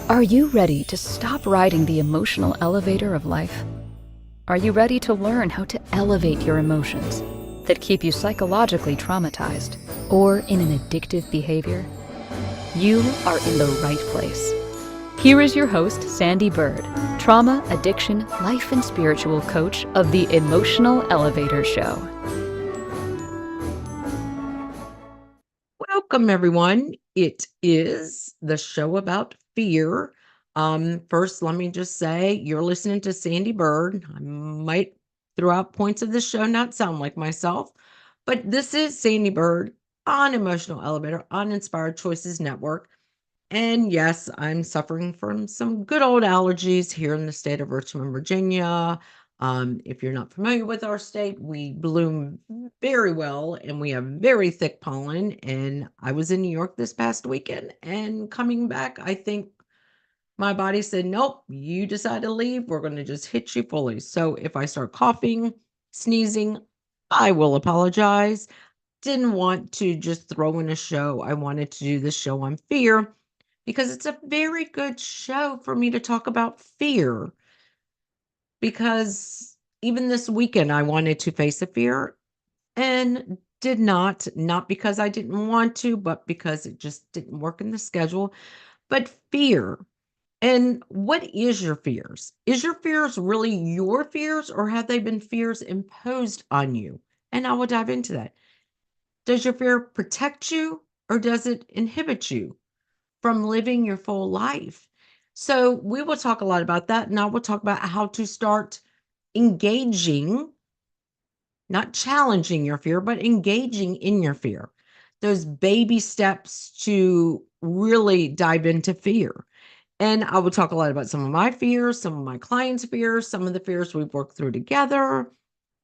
Are you ready to stop riding the emotional elevator of life? Are you ready to learn how to elevate your emotions that keep you psychologically traumatized or in an addictive behavior? You are in the right place. Here is your host, Sandee Byrd, trauma, addiction, life, and spiritual coach of the Emotional Elevator Show. Welcome, everyone. It is the show about fear. First, let me just say you're listening to Sandee Byrd. I might, throughout points of the show, not sound like myself, but this is Sandee Byrd on Emotional Elevator on Inspired Choices Network. And yes, I'm suffering from some good old allergies here in the state of Richmond, Virginia. If you're not familiar with our state, we bloom very well and we have very thick pollen. And I was in New York this past weekend and coming back, I think my body said, nope, you decide to leave. We're going to just hit you fully. So if I start coughing, sneezing, I will apologize. Didn't want to just throw in a show. I wanted to do the show on fear because it's a very good show for me to talk about fear. Because even this weekend, I wanted to face a fear and did not because I didn't want to, but because it just didn't work in the schedule. But fear. And what is your fears? Is your fears really your fears or have they been fears imposed on you? And I will dive into that. Does your fear protect you or does it inhibit you from living your full life? So, we will talk a lot about that. And I will talk about how to start engaging, not challenging your fear, but engaging in your fear. Those baby steps to really dive into fear. And I will talk a lot about some of my fears, some of my clients' fears, some of the fears we've worked through together,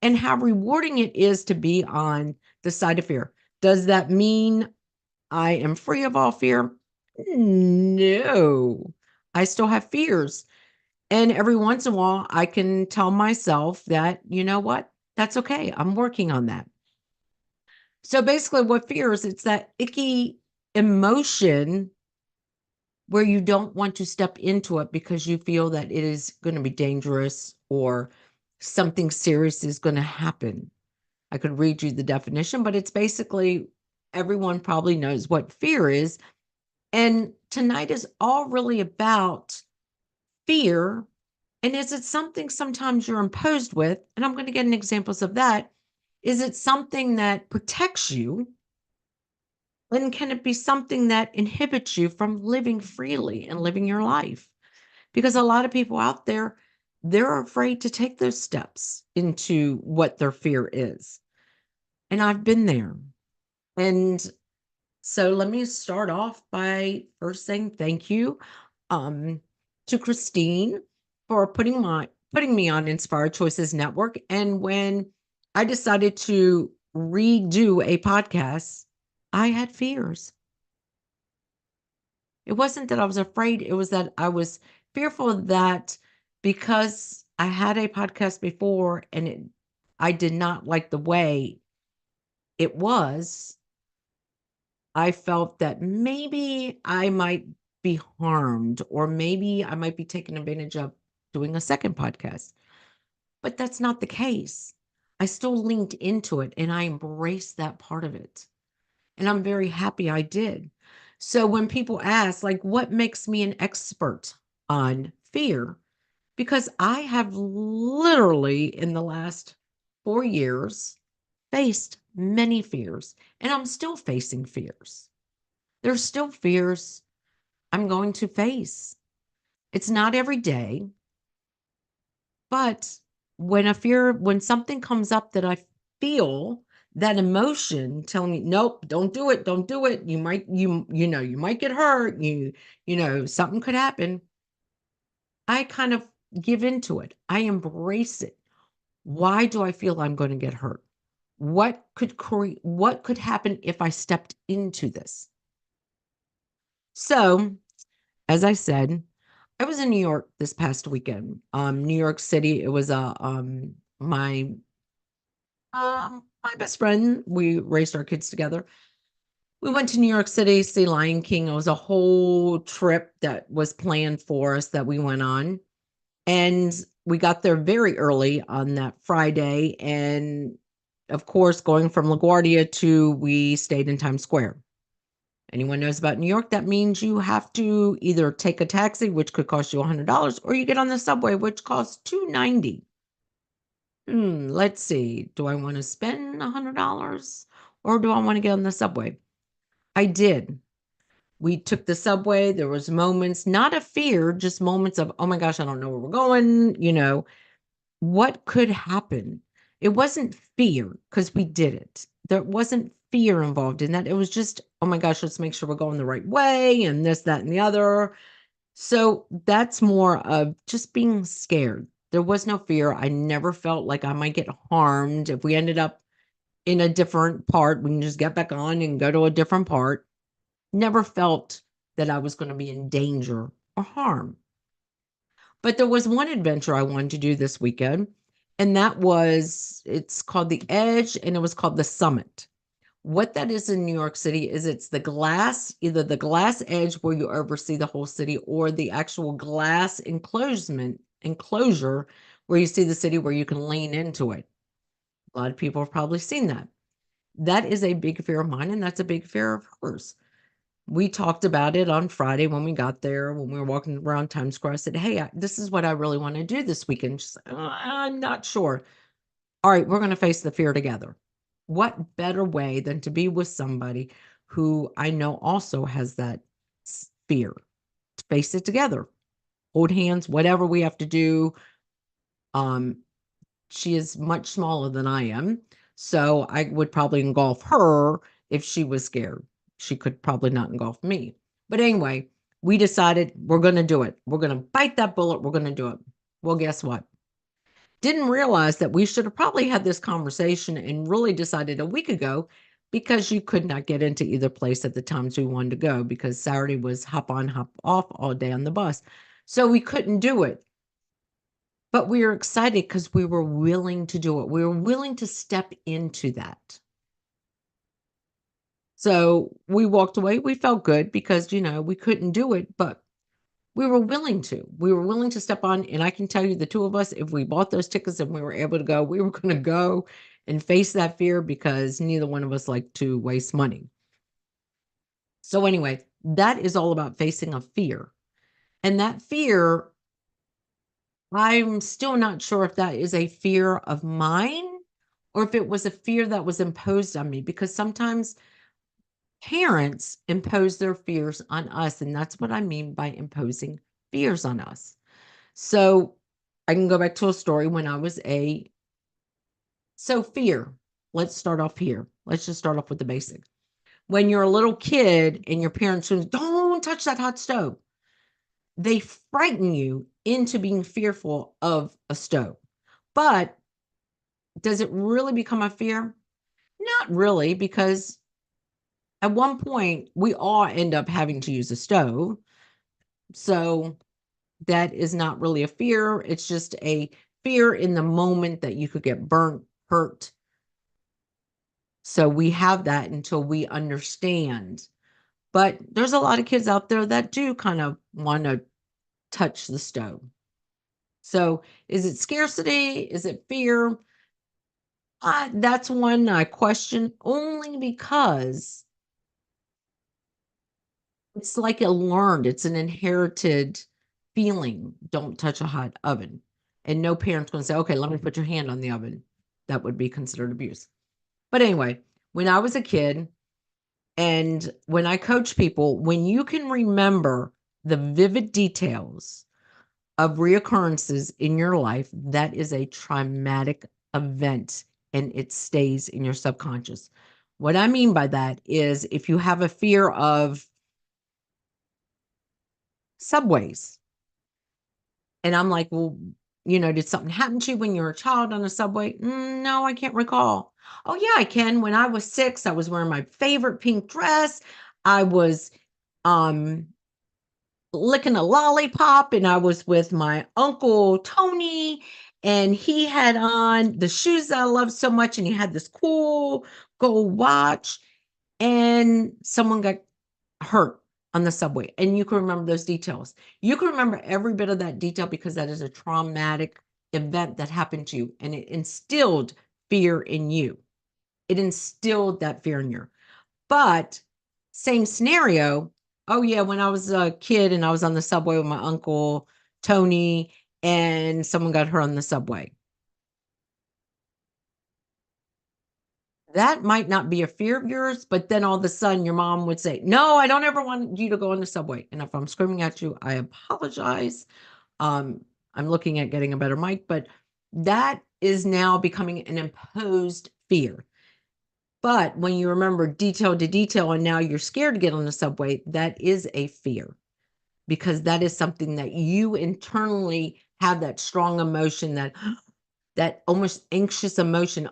and how rewarding it is to be on the side of fear. Does that mean I am free of all fear? No. I still have fears. And every once in a while, I can tell myself that, you know what? That's okay. I'm working on that. So basically, what fear is, it's that icky emotion where you don't want to step into it because you feel that it is going to be dangerous or something serious is going to happen. I could read you the definition, but it's basically everyone probably knows what fear is. And tonight is all really about fear. And is it something sometimes you're imposed with? And I'm going to get an examples of that. Is it something that protects you? And can it be something that inhibits you from living freely and living your life? Because a lot of people out there, they're afraid to take those steps into what their fear is. And I've been there. And so let me start off by first saying thank you um, to Christine for putting me on Inspired Choices Network. And when I decided to redo a podcast, I had fears. It wasn't that I was afraid, it was that I was fearful that because I had a podcast before and I did not like the way it was, I felt that maybe I might be harmed or maybe I might be taken advantage of doing a second podcast. But that's not the case. I still leaned into it and I embraced that part of it. And I'm very happy I did. So when people ask, like, what makes me an expert on fear? Because I have literally in the last 4 years faced many fears and I'm still facing fears. There's still fears I'm going to face. It's not every day, but when something comes up that I feel that emotion telling me, nope, don't do it, don't do it. You might get hurt. Something could happen. I kind of give into it. I embrace it. Why do I feel I'm going to get hurt? What could happen if I stepped into this? So as I said, I was in New York this past weekend. New York City. It was my best friend. We raised our kids together. We went to New York City, see Lion King. It was a whole trip that was planned for us that we went on. And we got there very early on that Friday. And of course, going from LaGuardia we stayed in Times Square. Anyone knows about New York, that means you have to either take a taxi, which could cost you $100, or you get on the subway, which costs $2.90. Let's see. Do I want to spend $100 or do I want to get on the subway? I did. We took the subway. There was moments, not of fear, just moments of, oh my gosh, I don't know where we're going. What could happen? It wasn't fear because we did it. There wasn't fear involved in that. It was just, oh my gosh, let's make sure we're going the right way and this, that, and the other. So that's more of just being scared. There was no fear. I never felt like I might get harmed. If we ended up in a different part, we can just get back on and go to a different part. Never felt that I was going to be in danger or harm. But there was one adventure I wanted to do this weekend, and it's called the Edge, and it was called the Summit. What that is in New York City is it's either the glass edge where you oversee the whole city, or the actual glass enclosure where you see the city where you can lean into it. A lot of people have probably seen that. That is a big fear of mine, and that's a big fear of hers. We talked about it on Friday when we got there, when we were walking around Times Square. I said, hey, this is what I really want to do this weekend. She's like, I'm not sure. All right, we're going to face the fear together. What better way than to be with somebody who I know also has that fear? To face it together, hold hands, whatever we have to do. She is much smaller than I am, so I would probably engulf her if she was scared. She could probably not engulf me. But anyway, we decided we're going to do it. We're going to bite that bullet. We're going to do it. Well, guess what? Didn't realize that we should have probably had this conversation and really decided a week ago, because you could not get into either place at the times we wanted to go, because Saturday was hop on, hop off all day on the bus. So we couldn't do it. But we were excited because we were willing to do it. We were willing to step into that. So we walked away. We felt good because, we couldn't do it, but we were willing to. We were willing to step on. And I can tell you, the two of us, if we bought those tickets and we were able to go, we were going to go and face that fear, because neither one of us like to waste money. So anyway, that is all about facing a fear. And that fear, I'm still not sure if that is a fear of mine or if it was a fear that was imposed on me, because sometimes parents impose their fears on us. And that's what I mean by imposing fears on us. So I can go back to a story when I was fear. Let's start off here. Let's just start off with the basic. When you're a little kid and your parents say, don't touch that hot stove, they frighten you into being fearful of a stove. But does it really become a fear? Not really, because at one point we all end up having to use a stove. So that is not really a fear. It's just a fear in the moment that you could get burnt, hurt. So we have that until we understand. But there's a lot of kids out there that do kind of want to touch the stove. So is it scarcity? Is it fear? That's one I question, only because it's like it's an inherited feeling. Don't touch a hot oven. And no parent's going to say, okay, let me put your hand on the oven. That would be considered abuse. But anyway, when I was a kid and when I coach people, when you can remember the vivid details of reoccurrences in your life, that is a traumatic event and it stays in your subconscious. What I mean by that is, if you have a fear of subways, and I'm like, well, did something happen to you when you were a child on a subway? No, I can't recall. Oh yeah, I can. When I was 6, I was wearing my favorite pink dress. I was licking a lollipop, and I was with my uncle Tony, and he had on the shoes that I love so much, and he had this cool gold watch. and someone got hurt on the subway, and you can remember those details. You can remember every bit of that detail because that is a traumatic event that happened to you, and it instilled fear in you. It instilled that fear in you. But same scenario. Oh yeah, when I was a kid and I was on the subway with my uncle Tony, and someone got hurt on the subway. That might not be a fear of yours, but then all of a sudden your mom would say, "No, I don't ever want you to go on the subway." And if I'm screaming at you, I apologize. Um, I'm looking at getting a better mic, but that is now becoming an imposed fear. But when you remember detail to detail and now you're scared to get on the subway, that is a fear because that is something that you internally have that strong emotion that almost anxious emotion.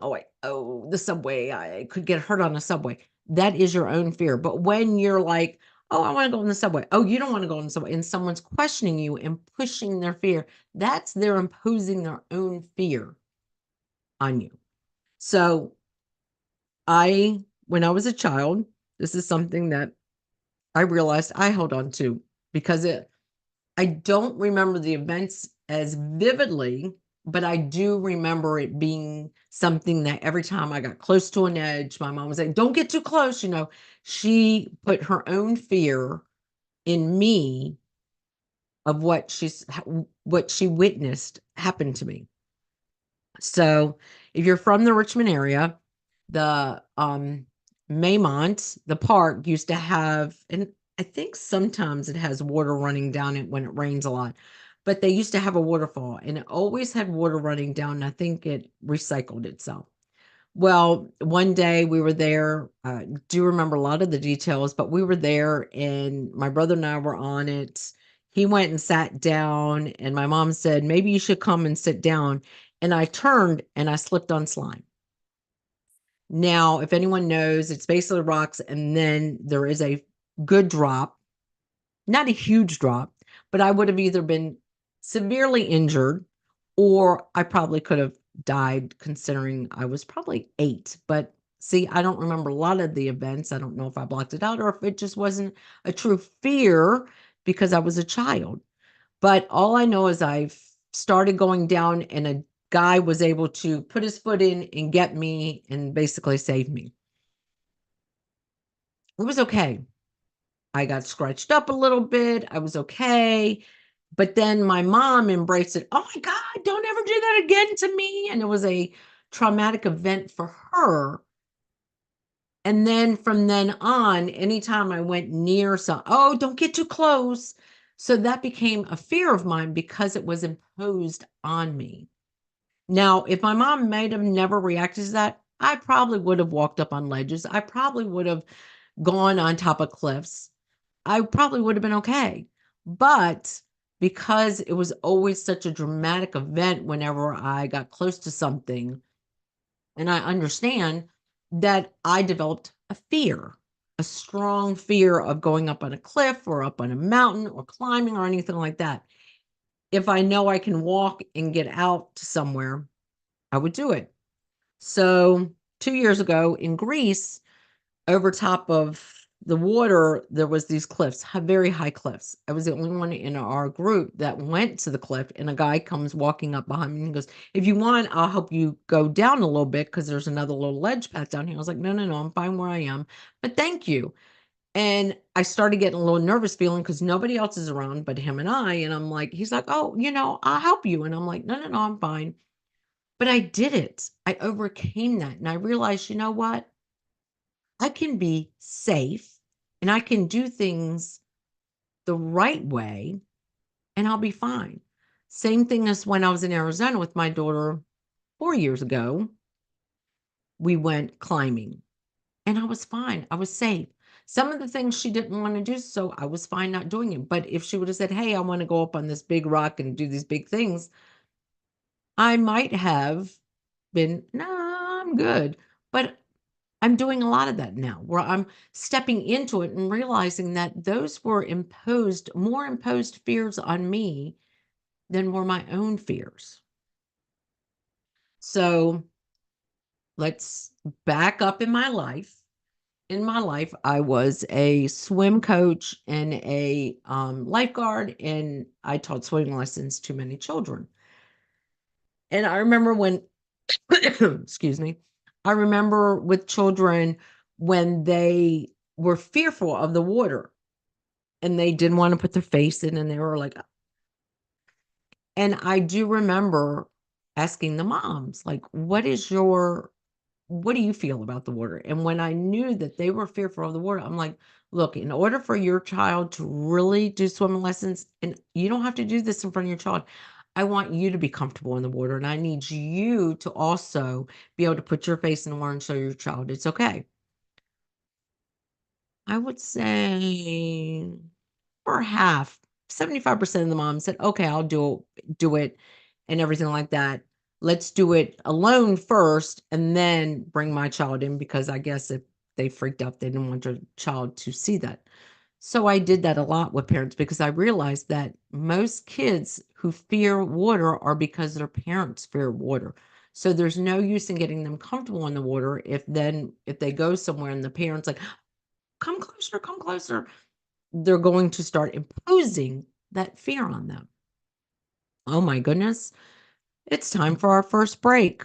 Oh, the subway, I could get hurt on the subway. That is your own fear. But when you're like, oh, I want to go on the subway. Oh, you don't want to go on the subway. And someone's questioning you and pushing their fear, that's they're imposing their own fear on you. So when I was a child, this is something that I realized I held on to because I don't remember the events as vividly, but I do remember it being something that every time I got close to an edge, my mom was like, "Don't get too close." She put her own fear in me of what she witnessed happen to me. So, if you're from the Richmond area, the Maymont, the park used to have, and I think sometimes it has water running down it when it rains a lot, but they used to have a waterfall and it always had water running down. And I think it recycled itself. Well, one day we were there. Do remember a lot of the details, but we were there and my brother and I were on it. He went and sat down, and my mom said, "Maybe you should come and sit down." And I turned and I slipped on slime. Now, if anyone knows, it's basically rocks, and then there is a good drop, not a huge drop, but I would have either been severely injured or I probably could have died considering I was probably 8. But see, I don't remember a lot of the events. I don't know if I blocked it out or if it just wasn't a true fear because I was a child. But all I know is I started going down and a guy was able to put his foot in and get me and basically save me. It was okay. I got scratched up a little bit. I was okay. But then my mom embraced it. "Oh my God, don't ever do that again to me." And it was a traumatic event for her. And then from then on, anytime I went near "Oh, don't get too close." So that became a fear of mine because it was imposed on me. Now, if my mom might have never reacted to that, I probably would have walked up on ledges. I probably would have gone on top of cliffs. I probably would have been okay. But because it was always such a dramatic event whenever I got close to something, and I understand that I developed a fear, a strong fear of going up on a cliff or up on a mountain or climbing or anything like that. If I know I can walk and get out to somewhere, I would do it. So 2 years ago in Greece, over top of the water, there was these cliffs, very high cliffs. I was the only one in our group that went to the cliff, and a guy comes walking up behind me and he goes, "If you want, I'll help you go down a little bit because there's another little ledge path down here." I was like, "No, no, no, I'm fine where I am, but thank you." And I started getting a little nervous feeling because nobody else is around but him and I. And I'm like, he's like, "Oh, I'll help you." And I'm like, "No, no, no, I'm fine." But I did it. I overcame that. And I realized, you know what? I can be safe and I can do things the right way and I'll be fine. Same thing as when I was in Arizona with my daughter 4 years ago. We went climbing and I was fine. I was safe. Some of the things she didn't want to do, so I was fine not doing it. But if she would have said, "Hey, I want to go up on this big rock and do these big things," I might have been, "No, I'm good." But I'm doing a lot of that now where I'm stepping into it and realizing that those were more imposed fears on me than were my own fears. So let's back up in my life in my life, I was a swim coach and a lifeguard, and I taught swimming lessons to many children. And I remember when, excuse me, I remember with children when they were fearful of the water and they didn't want to put their face in, and they were like, and I do remember asking the moms, like, what do you feel about the water? And when I knew that they were fearful of the water, I'm like, look, in order for your child to really do swimming lessons, and you don't have to do this in front of your child, I want you to be comfortable in the water. And I need you to also be able to put your face in the water and show your child it's okay. I would say or half, 75% of the moms said, "Okay, I'll do it and everything like that. Let's do it alone first and then bring my child in," because I guess if they freaked out, they didn't want their child to see that. So I did that a lot with parents because I realized that most kids who fear water are because their parents fear water. So there's no use in getting them comfortable in the water if they go somewhere and the parents like, come closer, they're going to start imposing that fear on them. Oh my goodness. It's time for our first break.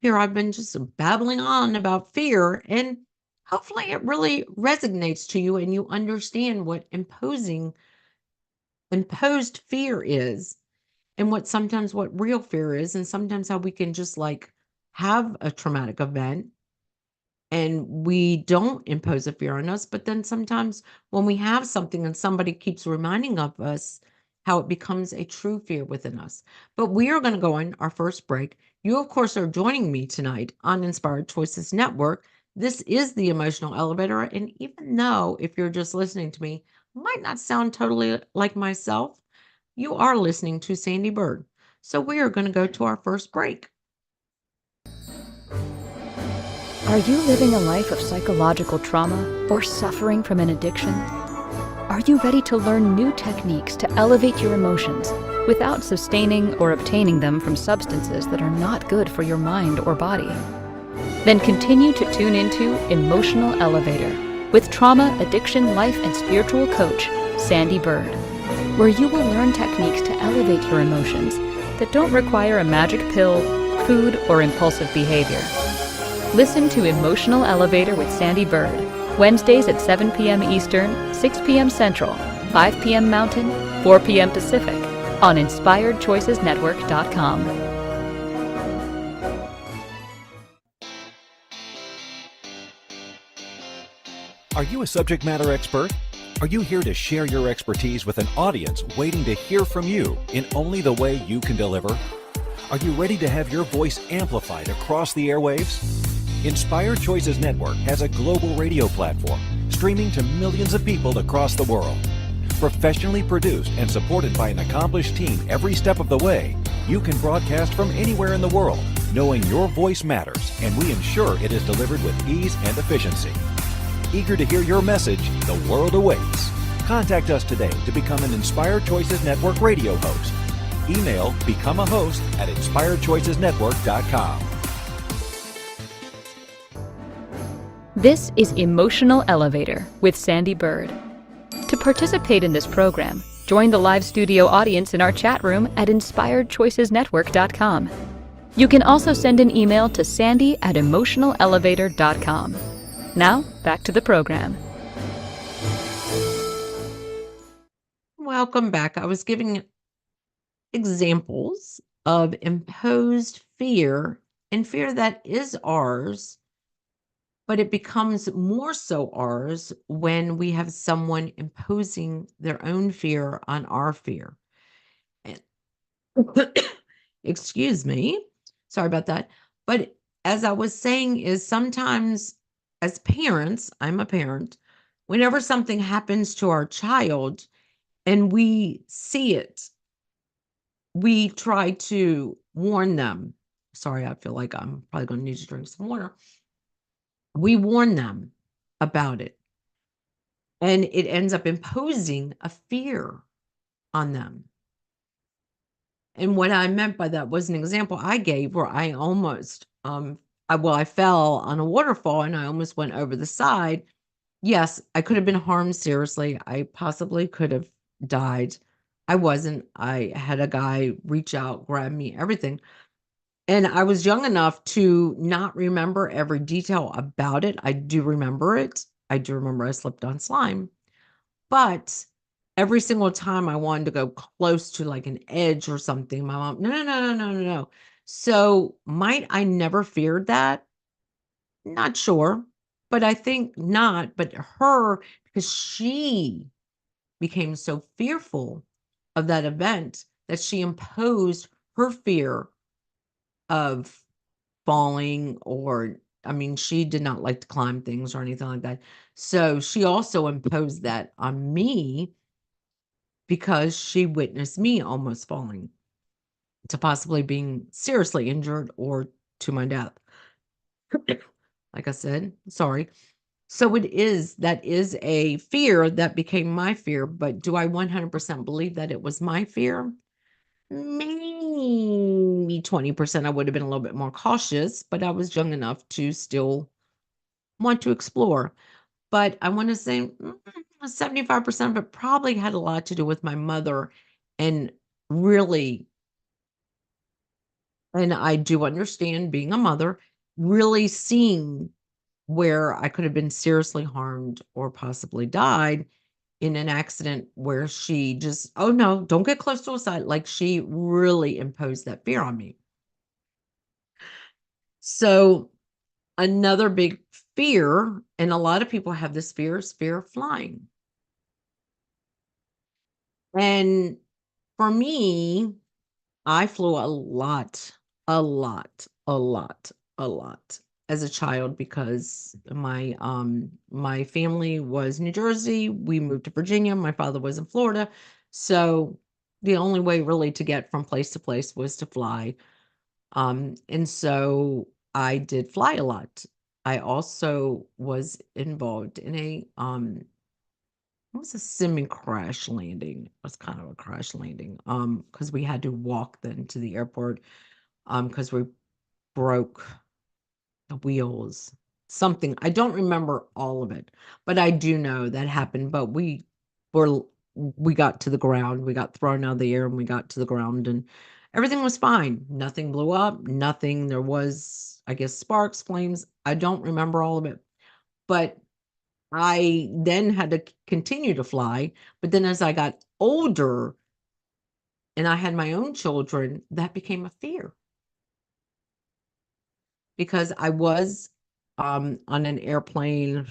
Here I've been just babbling on about fear, and hopefully it really resonates to you and you understand what imposed fear is and what real fear is, and sometimes how we can just like have a traumatic event and we don't impose a fear on us. But then sometimes when we have something and somebody keeps reminding of us, how it becomes a true fear within us. But we are going to go on our first break. You, of course, are joining me tonight on Inspired Choices Network. This is the Emotional Elevator. And even though if you're just listening to me, might not sound totally like myself, you are listening to Sandee Byrd. So we are going to go to our first break. Are you living a life of psychological trauma or suffering from an addiction? Are you ready to learn new techniques to elevate your emotions without sustaining or obtaining them from substances that are not good for your mind or body? Then continue to tune into Emotional Elevator with trauma, addiction, life, and spiritual coach, Sandee Byrd, where you will learn techniques to elevate your emotions that don't require a magic pill, food, or impulsive behavior. Listen to Emotional Elevator with Sandee Byrd, Wednesdays at 7 p.m. Eastern, 6 p.m. Central, 5 p.m. Mountain, 4 p.m. Pacific, on InspiredChoicesNetwork.com. Are you a subject matter expert? Are you here to share your expertise with an audience waiting to hear from you in only the way you can deliver? Are you ready to have your voice amplified across the airwaves? Inspired Choices Network has a global radio platform streaming to millions of people across the world. Professionally produced and supported by an accomplished team every step of the way, you can broadcast from anywhere in the world, knowing your voice matters, and we ensure it is delivered with ease and efficiency. Eager to hear your message, the world awaits. Contact us today to become an Inspired Choices Network radio host. Email become a host at inspiredchoicesnetwork.com. This is Emotional Elevator with Sandee Byrd. To participate in this program, join the live studio audience in our chat room at inspiredchoicesnetwork.com. You can also send an email to sandy@emotionalelevator.com. Now, back to the program. Welcome back. I was giving examples of imposed fear and fear that is ours, but it becomes more so ours when we have someone imposing their own fear on our fear. And excuse me. Sorry about that. But as I was saying, is sometimes as parents, I'm a parent, whenever something happens to our child and we see it, we try to warn them. Sorry, I feel like I'm probably going to need to drink some water. We warn them about it, and it ends up imposing a fear on them. And what I meant by that was an example I gave where I almost, I fell on a waterfall and I almost went over the side. Yes, I could have been harmed seriously. I possibly could have died. I wasn't. I had a guy reach out, grab me, everything. And I was young enough to not remember every detail about it. I do remember it. I do remember I slipped on slime. But every single time I wanted to go close to like an edge or something, my mom, no, no, no, no, no, no, no. So might I never feared that? Not sure, but I think not. But her, because she became so fearful of that event that she imposed her fear of falling, or I mean, she did not like to climb things or anything like that. So she also imposed that on me because she witnessed me almost falling to possibly being seriously injured or to my death. Like I said, sorry. So that is a fear that became my fear, but do I 100% believe that it was my fear? Maybe 20%. I would have been a little bit more cautious, but I was young enough to still want to explore. But I want to say 75% of it probably had a lot to do with my mother, and really, and I do understand being a mother, really seeing where I could have been seriously harmed or possibly died in an accident where she just, "Oh, no, don't get close to a side." Like, she really imposed that fear on me. So, another big fear, and a lot of people have this fear, is fear of flying. And for me, I flew a lot, a lot, a lot, a lot as a child because my family was New Jersey. We moved to Virginia. My father was in Florida. So the only way really to get from place to place was to fly. And so I did fly a lot. I also was involved in it was a semi crash landing. It was kind of a crash landing. Because we had to walk then to the airport, because we broke the wheels. Something. I don't remember all of it, but I do know that happened. But were we got to the ground. We got thrown out of the air and we got to the ground, and everything was fine. Nothing blew up, nothing. There was, I guess, sparks, flames. I don't remember all of it. But I then had to continue to fly, but then as I got older and I had my own children, that became a fear because I was, on an airplane,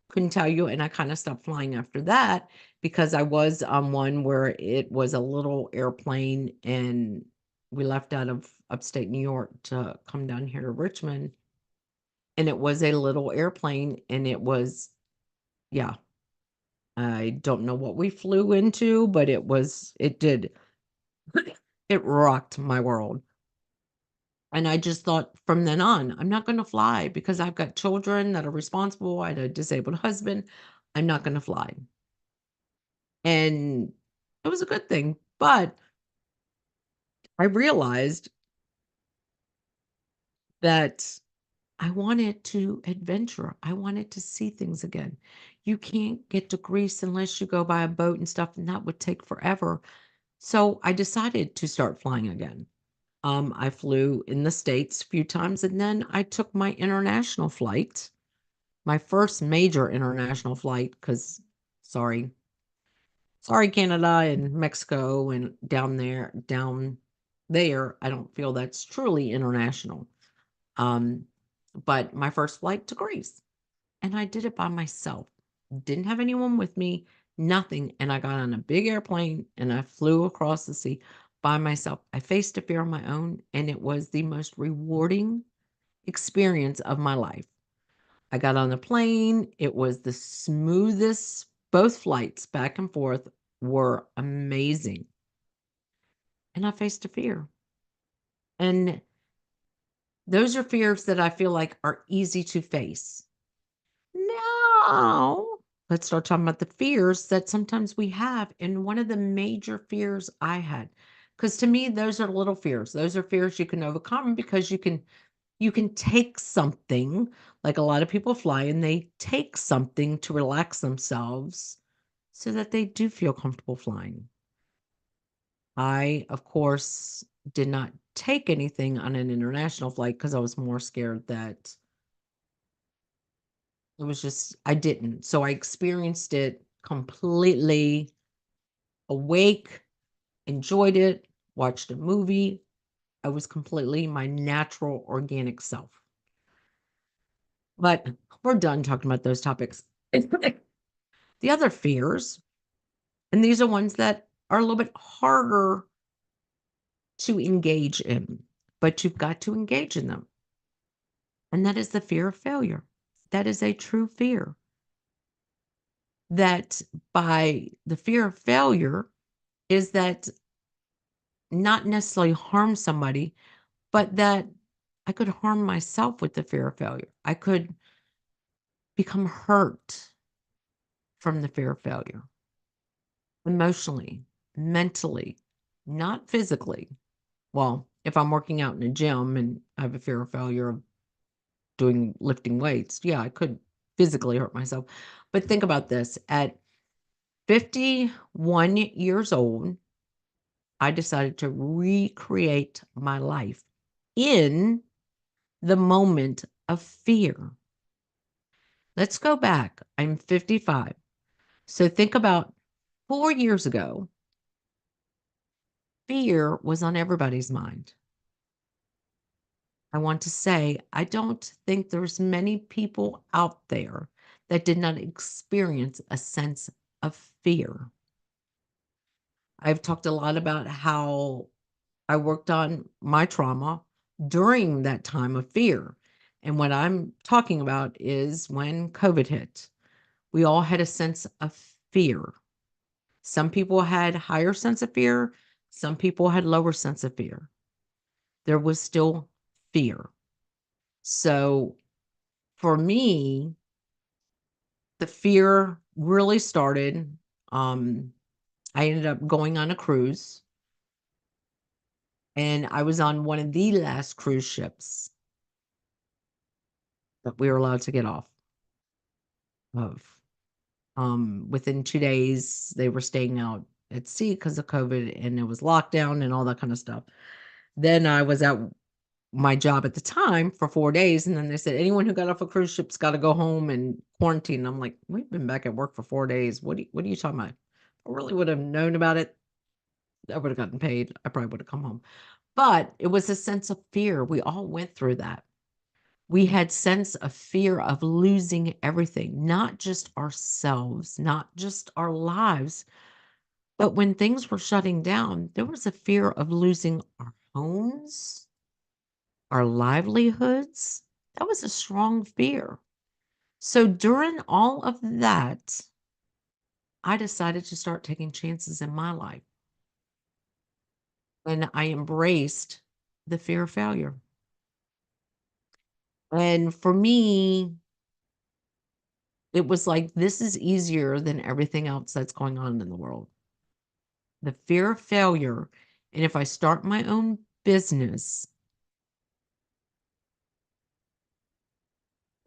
couldn't tell you, and I kinda stopped flying after that because I was on one where it was a little airplane, and we left out of upstate New York to come down here to Richmond, and it was a little airplane, and it was, yeah. I don't know what we flew into, but it did. It rocked my world. And I just thought from then on, I'm not going to fly because I've got children that are responsible. I had a disabled husband. I'm not going to fly. And it was a good thing. But I realized that I wanted to adventure. I wanted to see things again. You can't get to Greece unless you go by a boat and stuff, and that would take forever. So I decided to start flying again. I flew in the States a few times, and then I took my international flight, my first major international flight, because sorry, sorry, Canada and Mexico and down there, I don't feel that's truly international. Um, but my first flight to Greece, and I did it by myself. Didn't have anyone with me, nothing. And I got on a big airplane and I flew across the sea by myself. I faced a fear of my own, and it was the most rewarding experience of my life. I got on the plane. It was the smoothest, both flights back and forth were amazing. And I faced a fear. And those are fears that I feel like are easy to face. Now, let's start talking about the fears that sometimes we have. And one of the major fears I had, because to me, those are little fears. Those are fears you can overcome because you can You can take something, like a lot of people fly and they take something to relax themselves so that they do feel comfortable flying. I, of course, did not take anything on an international flight because I was more scared that it was just, I didn't. So I experienced it completely awake, enjoyed it, watched a movie. I was completely my natural, organic self. But we're done talking about those topics. The other fears, and these are ones that are a little bit harder to engage in, but you've got to engage in them. And that is the fear of failure. That is a true fear. That by the fear of failure is that not necessarily harm somebody, but that I could harm myself with the fear of failure. I could become hurt from the fear of failure emotionally, mentally, not physically. Well, if I'm working out in a gym and I have a fear of failure of doing lifting weights, yeah, I could physically hurt myself. But think about this. At 51 years old, I decided to recreate my life in the moment of fear. Let's go back. I'm 55. So think about 4 years ago, fear was on everybody's mind. I want to say, I don't think there's many people out there that did not experience a sense of fear. I've talked a lot about how I worked on my trauma during that time of fear. And what I'm talking about is when COVID hit, we all had a sense of fear. Some people had higher sense of fear. Some people had lower sense of fear. There was still fear. So for me, the fear really started. I ended up going on a cruise, and I was on one of the last cruise ships that we were allowed to get off of. Within 2 days, they were staying out at sea because of COVID, and it was lockdown and all that kind of stuff. Then I was at my job at the time for 4 days, and then they said, "Anyone who got off a cruise ship's gotta go home and quarantine." I'm like, "We've been back at work for 4 days. What are you talking about?" I really would have known about it. I would have gotten paid. I probably would have come home. But it was a sense of fear. We all went through that. We had sense of fear of losing everything, not just ourselves, not just our lives, but when things were shutting down, there was a fear of losing our homes, our livelihoods. That was a strong fear. So during all of that, I decided to start taking chances in my life. And I embraced the fear of failure. And for me, it was like, this is easier than everything else that's going on in the world. The fear of failure. And if I start my own business,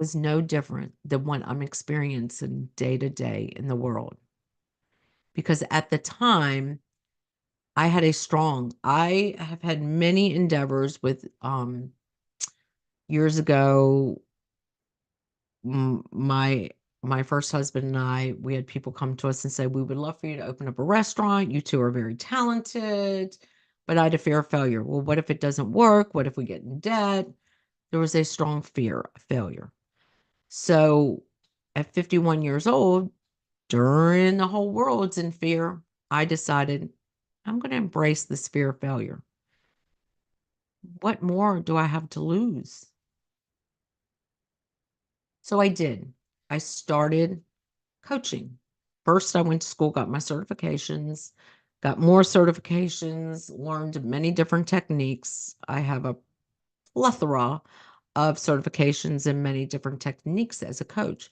was no different than what I'm experiencing day to day in the world. Because at the time, I have had many endeavors with, years ago, my first husband and I, we had people come to us and say, "We would love for you to open up a restaurant. You two are very talented." But I had a fear of failure. Well, what if it doesn't work? What if we get in debt? There was a strong fear of failure. So at 51 years old, during the whole world's in fear, I decided I'm going to embrace this fear of failure. What more do I have to lose? So I did. I started coaching. First, I went to school, got my certifications, got more certifications, learned many different techniques. I have a plethora of certifications and many different techniques as a coach.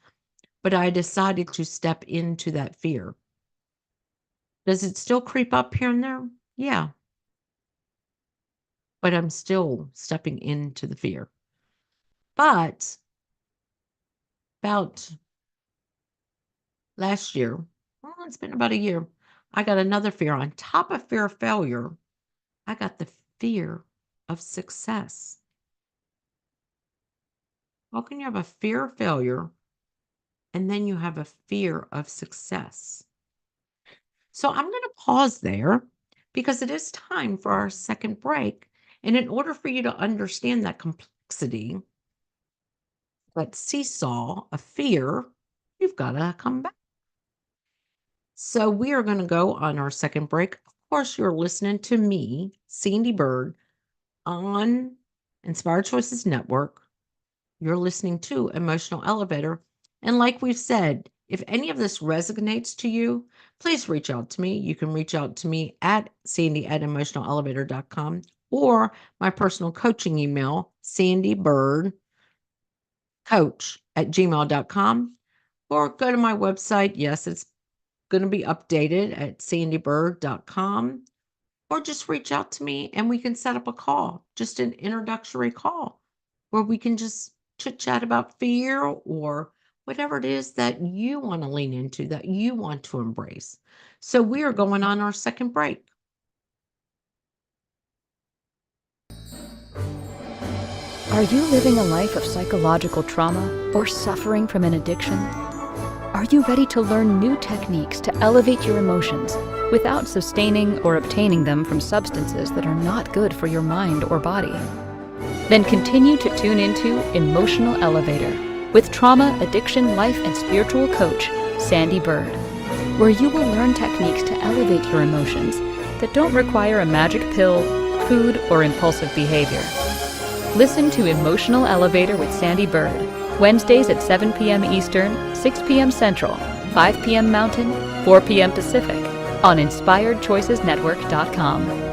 But I decided to step into that fear. Does it still creep up here and there? Yeah, but I'm still stepping into the fear. But about last year, well, it's been about a year, I got another fear. On top of fear of failure, I got the fear of success. How can you have a fear of failure and then you have a fear of success? So I'm going to pause there because it is time for our second break. And in order for you to understand that complexity, that seesaw of fear, you've got to come back. So we are going to go on our second break. Of course, you're listening to me, Sandee Byrd, on Inspired Choices Network. You're listening to Emotional Elevator. And like we've said, if any of this resonates to you, please reach out to me. You can reach out to me at Sandee@emotionalelevator.com or my personal coaching email, sandeebirdcoach@gmail.com, or go to my website. Yes, it's going to be updated at sandeebird.com, or just reach out to me and we can set up a call, just an introductory call where we can just chit chat about fear or whatever it is that you want to lean into, that you want to embrace. So we are going on our second break. Are you living a life of psychological trauma or suffering from an addiction? Are you ready to learn new techniques to elevate your emotions without sustaining or obtaining them from substances that are not good for your mind or body? Then continue to tune into Emotional Elevator with trauma, addiction, life, and spiritual coach, Sandee Byrd, where you will learn techniques to elevate your emotions that don't require a magic pill, food, or impulsive behavior. Listen to Emotional Elevator with Sandee Byrd, Wednesdays at 7 p.m. Eastern, 6 p.m. Central, 5 p.m. Mountain, 4 p.m. Pacific, on InspiredChoicesNetwork.com.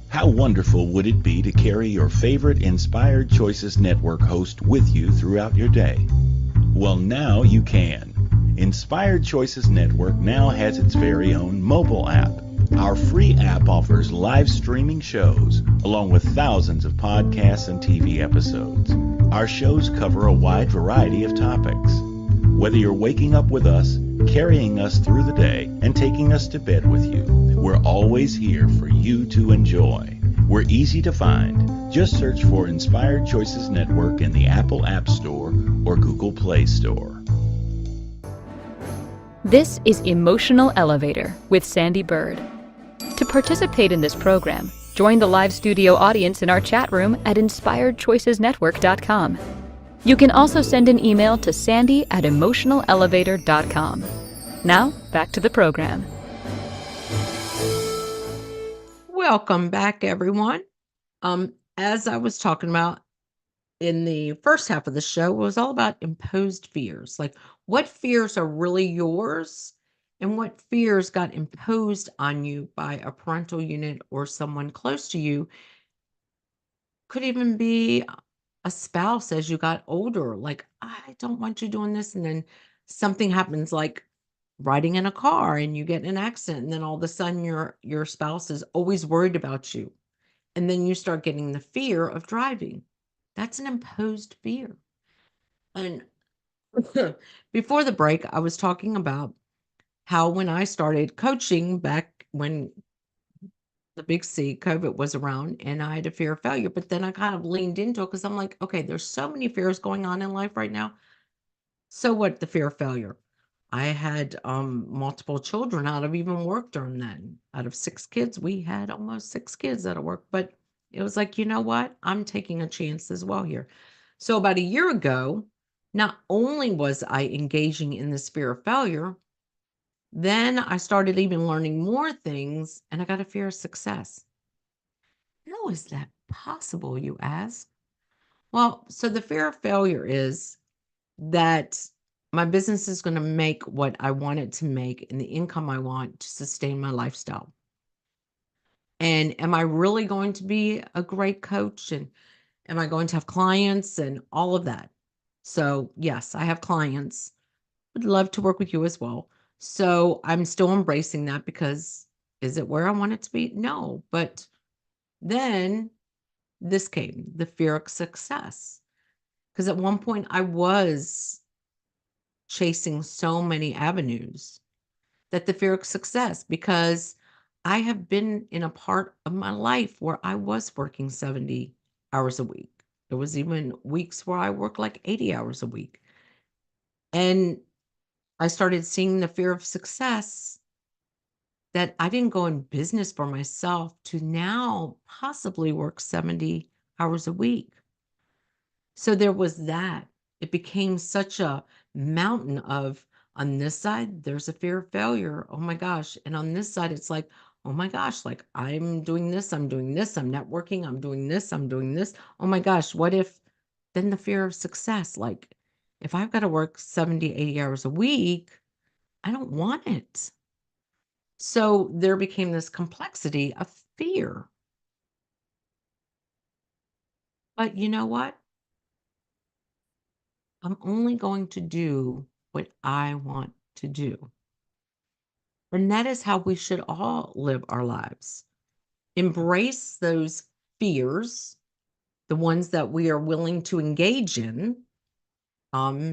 How wonderful would it be to carry your favorite Inspired Choices Network host with you throughout your day? Well, now you can. Inspired Choices Network now has its very own mobile app. Our free app offers live streaming shows, along with thousands of podcasts and TV episodes. Our shows cover a wide variety of topics. Whether you're waking up with us, carrying us through the day, and taking us to bed with you, we're always here for you to enjoy. We're easy to find. Just search for Inspired Choices Network in the Apple App Store or Google Play Store. This is Emotional Elevator with Sandee Byrd. To participate in this program, join the live studio audience in our chat room at InspiredChoicesNetwork.com. You can also send an email to Sandee@emotionalelevator.com. Now, back to the program. Welcome back, everyone. As I was talking about in the first half of the show, it was all about imposed fears. Like, what fears are really yours and what fears got imposed on you by a parental unit or someone close to you. Could even be a spouse as you got older. Like, I don't want you doing this. And then something happens, like riding in a car and you get in an accident. And then all of a sudden your spouse is always worried about you. And then you start getting the fear of driving. That's an imposed fear. And before the break, I was talking about how when I started coaching back when the big C, COVID was around, and I had a fear of failure, but then I kind of leaned into it because I'm like, okay, there's so many fears going on in life right now. So what, the fear of failure? I had multiple children out of even work during that. Out of 6 kids, we had almost 6 kids out of work. But it was like, you know what? I'm taking a chance as well here. So about a year ago, not only was I engaging in this fear of failure, then I started even learning more things and I got a fear of success. How is that possible, you ask? Well, so the fear of failure is that my business is going to make what I want it to make and the income I want to sustain my lifestyle. And am I really going to be a great coach? And am I going to have clients and all of that? So, yes, I have clients. Would love to work with you as well. So, I'm still embracing that because Is it where I want it to be? No. But then this came, the fear of success. Because at one point I was chasing so many avenues that the fear of success, because I have been in a part of my life where I was working 70 hours a week. There was even weeks where I worked like 80 hours a week. And I started seeing the fear of success that I didn't go in business for myself to now possibly work 70 hours a week. So there was that. It became such a mountain of, on this side, there's a fear of failure. Oh my gosh. And on this side, it's like, oh my gosh, like I'm doing this, I'm doing this, I'm networking, I'm doing this, I'm doing this. Oh my gosh, what if then the fear of success? Like if I've got to work 70, 80 hours a week, I don't want it. So there became this complexity of fear. But you know what? I'm only going to do what I want to do. And that is how we should all live our lives. Embrace those fears, the ones that we are willing to engage in,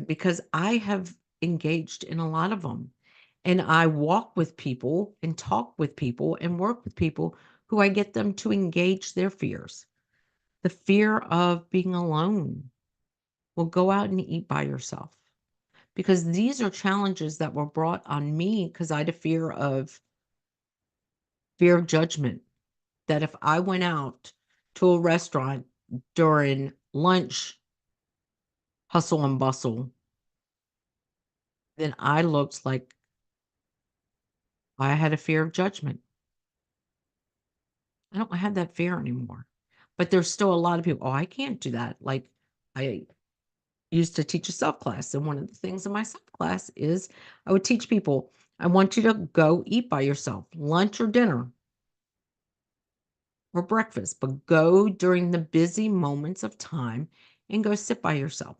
because I have engaged in a lot of them. And I walk with people and talk with people and work with people who I get them to engage their fears. The fear of being alone. Well, go out and eat by yourself. Because these are challenges that were brought on me because I had a fear of judgment. That if I went out to a restaurant during lunch, hustle and bustle, then I looked like I had a fear of judgment. I don't have that fear anymore. But there's still a lot of people, oh, I can't do that. Like I used to teach a self class. And one of the things in my self class is I would teach people, I want you to go eat by yourself, lunch or dinner or breakfast, but go during the busy moments of time and go sit by yourself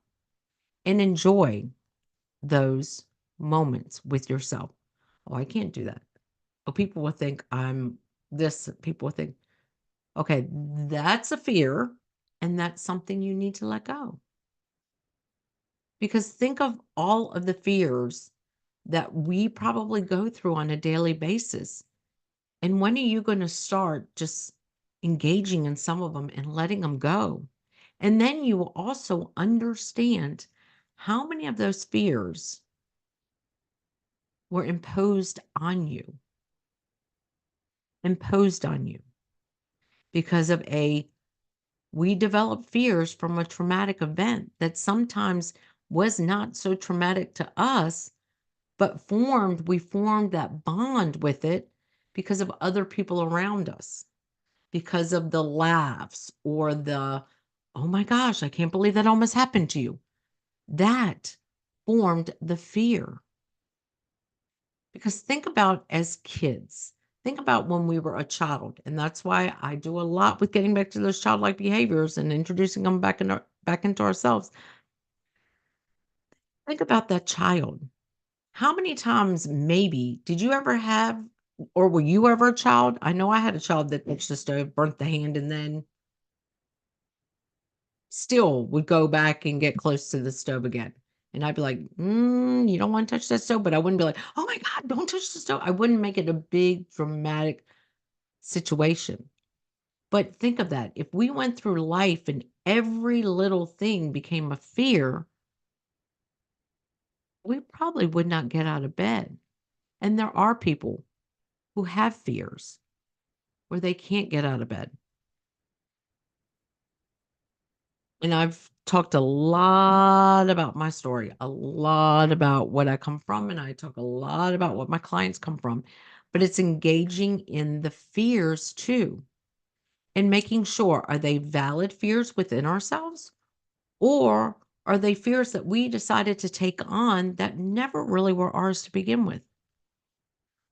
and enjoy those moments with yourself. Oh, I can't do that. Oh, people will think I'm this. People will think, okay, that's a fear. And that's something you need to let go. Because think of all of the fears that we probably go through on a daily basis. And when are you going to start just engaging in some of them and letting them go? And then you will also understand how many of those fears were imposed on you because of we develop fears from a traumatic event that sometimes was not so traumatic to us, but we formed that bond with it because of other people around us, because of the laughs or the, oh my gosh, I can't believe that almost happened to you. That formed the fear. Because think about as kids, think about when we were a child. And that's why I do a lot with getting back to those childlike behaviors and introducing them back into ourselves. Think about that child. How many times maybe did you ever have, or were you ever a child? I know I had a child that touched the stove, burnt the hand, and then still would go back and get close to the stove again. And I'd be like, you don't want to touch that stove. But I wouldn't be like, oh my God, don't touch the stove. I wouldn't make it a big dramatic situation. But think of that. If we went through life and every little thing became a fear, we probably would not get out of bed. And there are people who have fears where they can't get out of bed. And I've talked a lot about my story, a lot about what I come from, and I talk a lot about what my clients come from. But it's engaging in the fears too and making sure, are they valid fears within ourselves? Or are they fears that we decided to take on that never really were ours to begin with?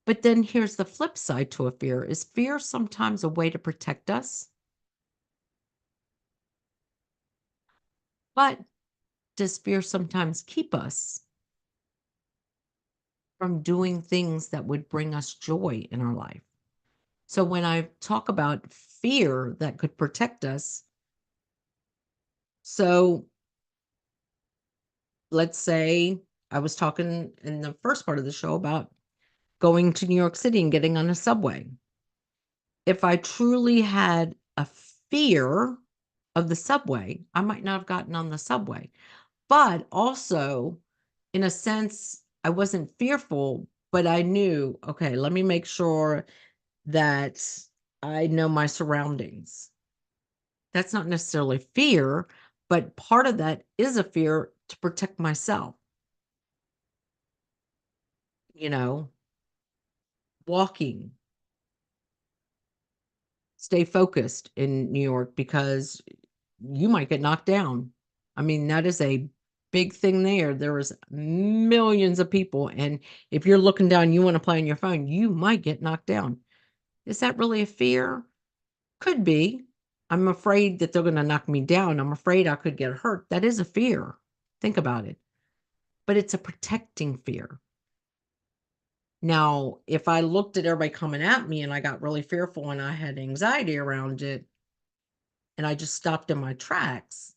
But then here's the flip side to a fear. Is fear sometimes a way to protect us? But does fear sometimes keep us from doing things that would bring us joy in our life? So when I talk about fear that could protect us, so let's say I was talking in the first part of the show about going to New York City and getting on a subway. If I truly had a fear of the subway, I might not have gotten on the subway. But also, in a sense, I wasn't fearful, but I knew, okay, let me make sure that I know my surroundings. That's not necessarily fear, but part of that is a fear to protect myself. You know, walking, stay focused in New York because you might get knocked down. I mean, that is a big thing there. There is millions of people, and if you're looking down, you want to play on your phone, you might get knocked down. Is that really a fear? Could be. I'm afraid that they're going to knock me down. I'm afraid I could get hurt. That is a fear. Think about it. But it's a protecting fear. Now, if I looked at everybody coming at me and I got really fearful and I had anxiety around it and I just stopped in my tracks,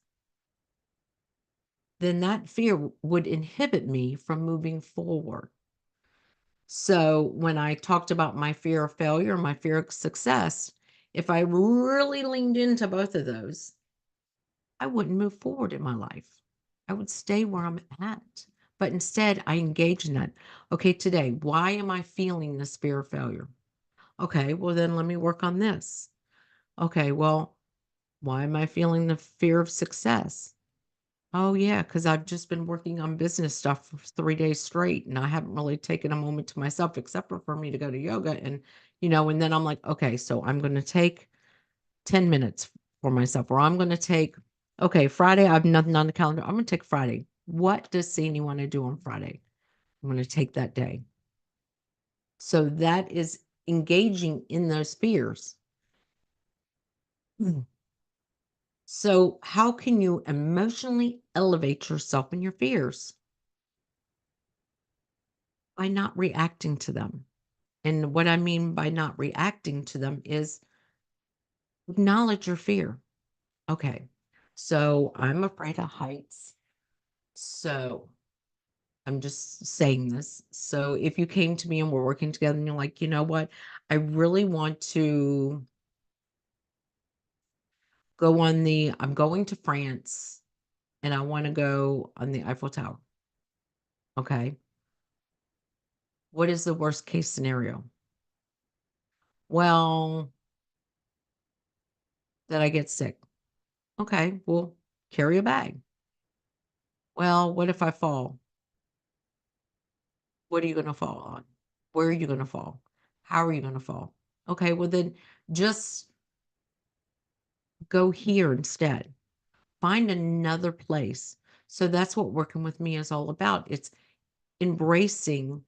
then that fear would inhibit me from moving forward. So when I talked about my fear of failure, my fear of success, if I really leaned into both of those, I wouldn't move forward in my life. I would stay where I'm at. But instead, I engage in that. Okay, today, why am I feeling this fear of failure? Okay, well, then let me work on this. Okay, well, why am I feeling the fear of success? Oh, yeah, because I've just been working on business stuff for 3 days straight, and I haven't really taken a moment to myself except for me to go to yoga. And then I'm like, okay, so I'm going to take 10 minutes for myself, or I'm going to take, okay, Friday, I have nothing on the calendar. I'm going to take Friday. What does Sandy want to do on Friday? I'm going to take that day. So that is engaging in those fears. Mm. So, how can you emotionally elevate yourself and your fears? By not reacting to them. And what I mean by not reacting to them is acknowledge your fear. Okay, so I'm afraid of heights. So I'm just saying this. So if you came to me and we're working together and you're like, you know what? I really want to I'm going to France and I want to go on the Eiffel Tower. Okay. What is the worst case scenario? Well, that I get sick. Okay. Well, carry a bag. Well, what if I fall? What are you going to fall on? Where are you going to fall? How are you going to fall? Okay. Well, then just go here instead. Find another place. So that's what working with me is all about. It's embracing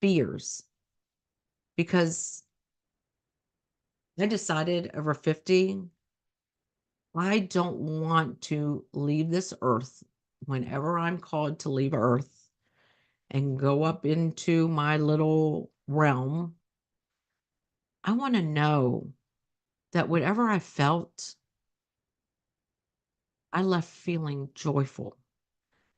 fears because I decided over 50, I don't want to leave this earth whenever I'm called to leave earth and go up into my little realm. I want to know that whatever I felt, I left feeling joyful,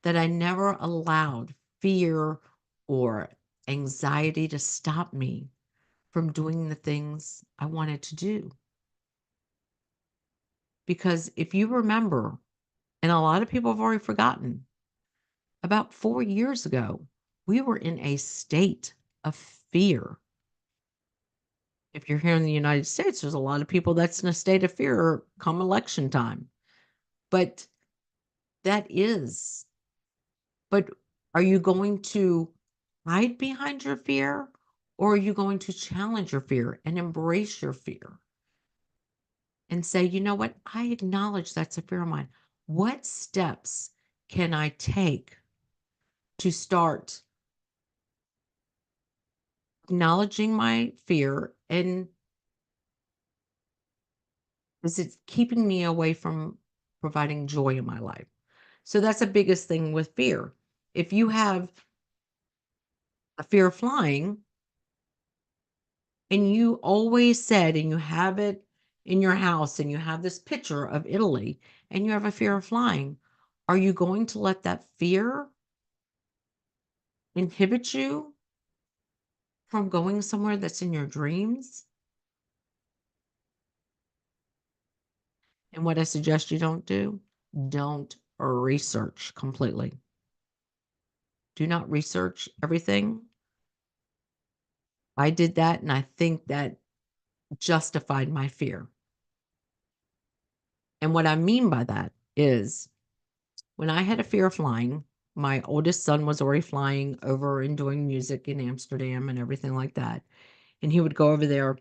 that I never allowed fear or anxiety to stop me from doing the things I wanted to do. Because if you remember, and a lot of people have already forgotten, about 4 years ago, we were in a state of fear. If you're here in the United States, there's a lot of people that's in a state of fear come election time. But that is, but are you going to hide behind your fear or are you going to challenge your fear and embrace your fear and say, you know what? I acknowledge that's a fear of mine. What steps can I take to start acknowledging my fear? And is it keeping me away from providing joy in my life? So that's the biggest thing with fear. If you have a fear of flying, and you always said, and you have it in your house, and you have this picture of Italy, and you have a fear of flying, are you going to let that fear inhibit you from going somewhere that's in your dreams? And what I suggest you don't research completely. Do not research everything. I did that, and I think that justified my fear. And what I mean by that is when I had a fear of flying, my oldest son was already flying over and doing music in Amsterdam and everything like that. And he would go over there.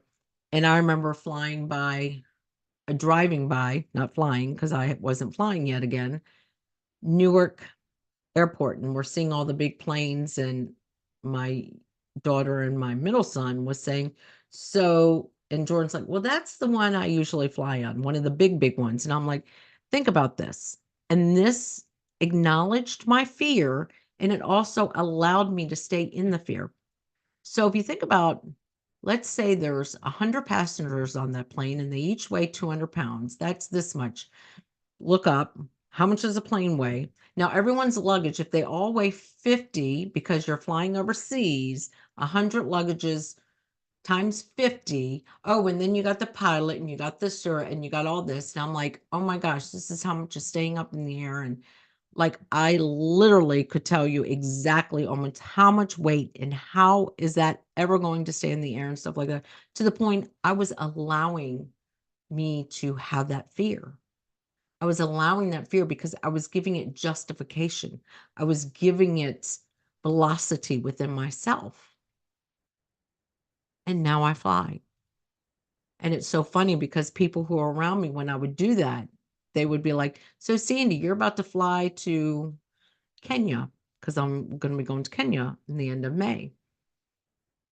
And I remember driving by, not flying because I wasn't flying yet again, Newark Airport. And we're seeing all the big planes. And my daughter and my middle son was saying, and Jordan's like, well, that's the one I usually fly on, one of the big ones. And I'm like, think about this. And this acknowledged my fear, and it also allowed me to stay in the fear. So if you think about, let's say there's 100 passengers on that plane and they each weigh 200 pounds. That's this much. Look up, how much does a plane weigh? Now, everyone's luggage, if they all weigh 50 because you're flying overseas, 100 luggages times 50. Oh, and then you got the pilot and you got the sir and you got all this. And I'm like, oh my gosh, this is how much is staying up in the air. And like, I literally could tell you exactly almost how much weight and how is that ever going to stay in the air and stuff like that, to the point I was allowing me to have that fear. I was allowing that fear because I was giving it justification. I was giving it velocity within myself. And now I fly. And it's so funny because people who are around me, when I would do that, they would be like, so Sandee, you're about to fly to Kenya, because I'm going to be going to Kenya in the end of May.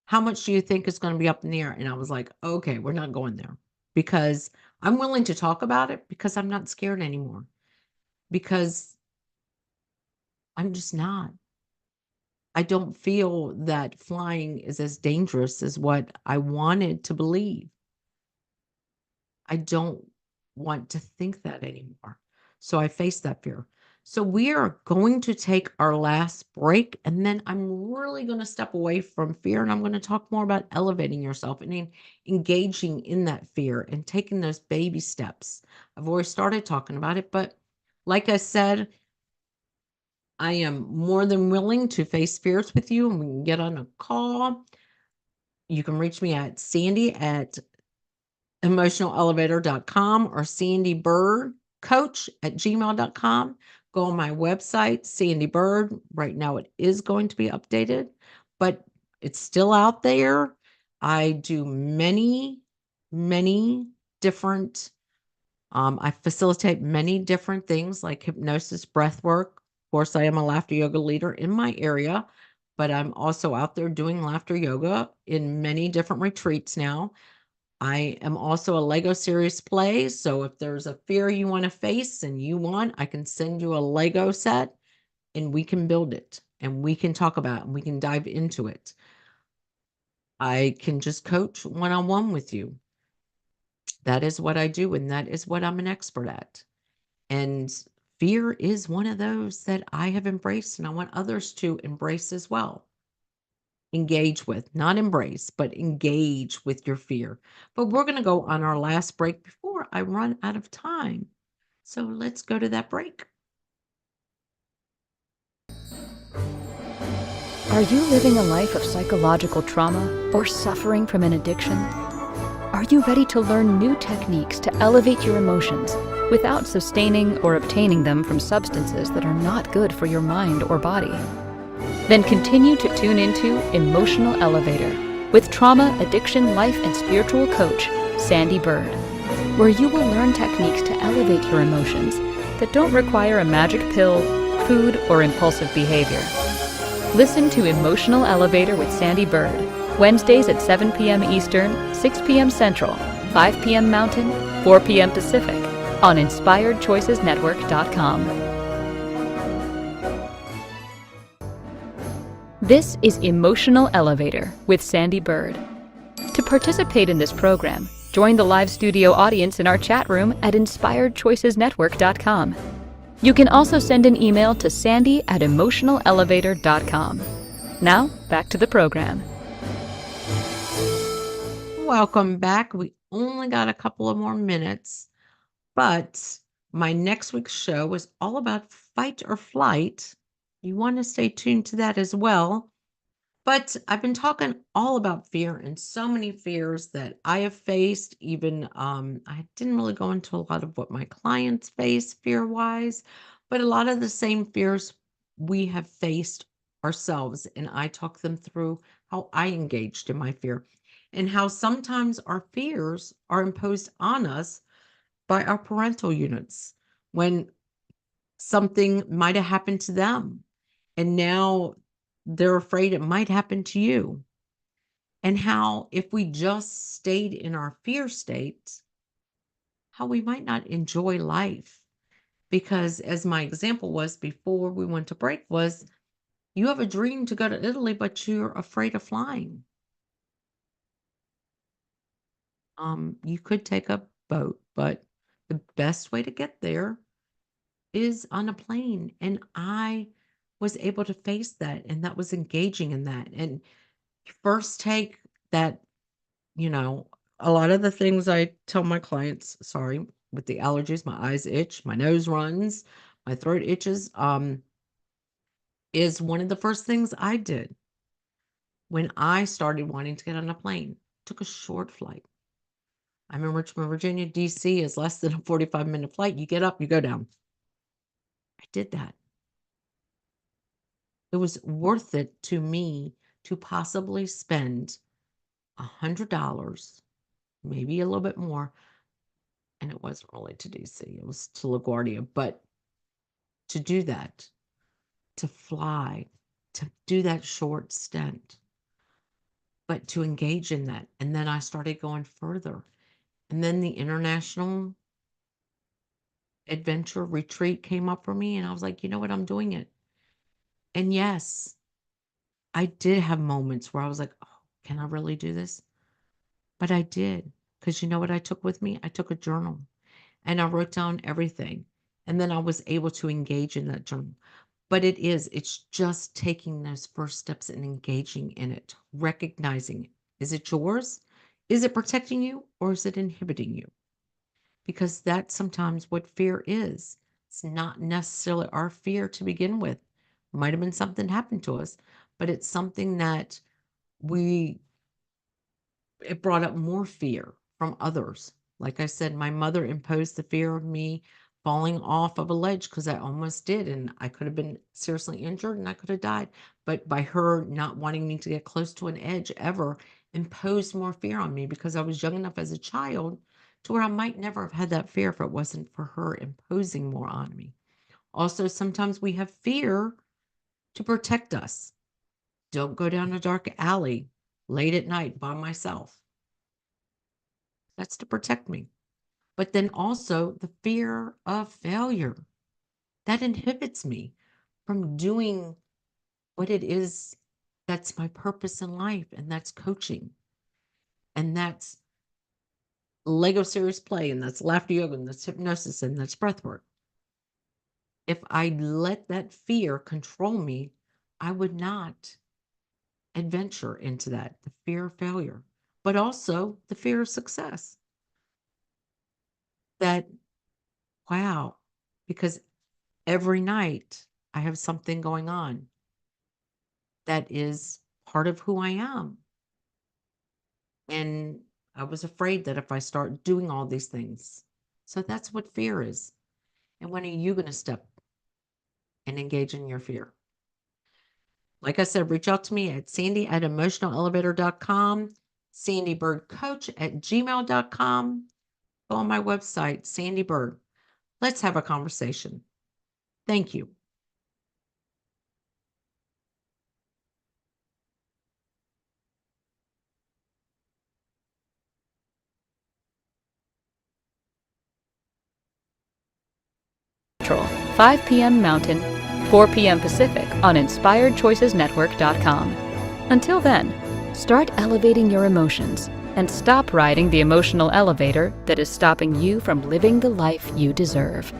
How much do you think is going to be up in the air? And I was like, okay, we're not going there, because I'm willing to talk about it because I'm not scared anymore, because I'm just not. I don't feel that flying is as dangerous as what I wanted to believe. I don't want to think that anymore. So I face that fear. So we are going to take our last break, and then I'm really going to step away from fear, and I'm going to talk more about elevating yourself and engaging in that fear and taking those baby steps. I've already started talking about it, but like I said, I am more than willing to face fears with you, and we can get on a call. You can reach me at Sandee at emotionalelevator.com or Sandee Byrd coach at gmail.com. Go on my website, Sandee Byrd. Right now it is going to be updated, but it's still out there. I do many different, I facilitate many different things like hypnosis, breath work. Of course, I am a laughter yoga leader in my area, but I'm also out there doing laughter yoga in many different retreats now. I am also a Lego series play. So if there's a fear you want to face and I can send you a Lego set and we can build it and we can talk about it and we can dive into it. I can just coach one-on-one with you. That is what I do, and that is what I'm an expert at. And fear is one of those that I have embraced, and I want others to embrace as well. Engage with, not embrace, but engage with your fear. But we're going to go on our last break before I run out of time. So let's go to that break. Are you living a life of psychological trauma or suffering from an addiction? Are you ready to learn new techniques to elevate your emotions without sustaining or obtaining them from substances that are not good for your mind or body? Then continue to tune into Emotional Elevator with trauma, addiction, life, and spiritual coach, Sandee Byrd, where you will learn techniques to elevate your emotions that don't require a magic pill, food, or impulsive behavior. Listen to Emotional Elevator with Sandee Byrd, Wednesdays at 7 p.m. Eastern, 6 p.m. Central, 5 p.m. Mountain, 4 p.m. Pacific, on InspiredChoicesNetwork.com. This is Emotional Elevator with Sandee Byrd. To participate in this program, join the live studio audience in our chat room at inspiredchoicesnetwork.com. You can also send an email to Sandee@emotionalelevator.com. Now, back to the program. Welcome back. We only got a couple of more minutes, but my next week's show is all about fight or flight. You want to stay tuned to that as well. But I've been talking all about fear and so many fears that I have faced. Even I didn't really go into a lot of what my clients face fear wise, but a lot of the same fears we have faced ourselves. And I talk them through how I engaged in my fear and how sometimes our fears are imposed on us by our parental units when something might have happened to them. And now they're afraid it might happen to you. And how, if we just stayed in our fear state, how we might not enjoy life. Because, as my example was before we went to break, was you have a dream to go to Italy, but you're afraid of flying. You could take a boat, but the best way to get there is on a plane. And I was able to face that, and that was engaging in that. And first take that, a lot of the things I tell my clients, sorry, with the allergies, my eyes itch, my nose runs, my throat itches, is one of the first things I did when I started wanting to get on a plane. Took a short flight. I'm in Richmond, Virginia. DC is less than a 45-minute flight. You get up, you go down. I did that. It was worth it to me to possibly spend $100, maybe a little bit more, and it wasn't really to DC, it was to LaGuardia, but to do that, to fly, to do that short stint, but to engage in that. And then I started going further. And then the international adventure retreat came up for me, and I was like, you know what, I'm doing it. And yes, I did have moments where I was like, oh, can I really do this? But I did, because you know what I took with me? I took a journal and I wrote down everything. And then I was able to engage in that journal. But it's just taking those first steps and engaging in it, recognizing it. Is it yours? Is it protecting you, or is it inhibiting you? Because that's sometimes what fear is. It's not necessarily our fear to begin with. Might have been something happened to us, but it's something that it brought up more fear from others. Like I said, my mother imposed the fear of me falling off of a ledge, because I almost did, and I could have been seriously injured and I could have died. But by her not wanting me to get close to an edge ever, imposed more fear on me, because I was young enough as a child to where I might never have had that fear if it wasn't for her imposing more on me. Also, sometimes we have fear to protect us. Don't go down a dark alley late at night by myself. That's to protect me. But then also the fear of failure. That inhibits me from doing what it is that's my purpose in life, and that's coaching. And that's Lego serious play, and that's laughter yoga, and that's hypnosis, and that's breath work. If I let that fear control me, I would not adventure into that, the fear of failure, but also the fear of success. That, wow, because every night I have something going on that is part of who I am. And I was afraid that if I start doing all these things, so that's what fear is. And when are you going to step and engage in your fear? Like I said, reach out to me at Sandee@emotionalelevator.com, SandeeByrdCoach@gmail.com. Go on my website, Sandee Byrd. Let's have a conversation. Thank you. Central, 5 p.m. Mountain, 4 p.m. Pacific on InspiredChoicesNetwork.com. Until then, start elevating your emotions and stop riding the emotional elevator that is stopping you from living the life you deserve.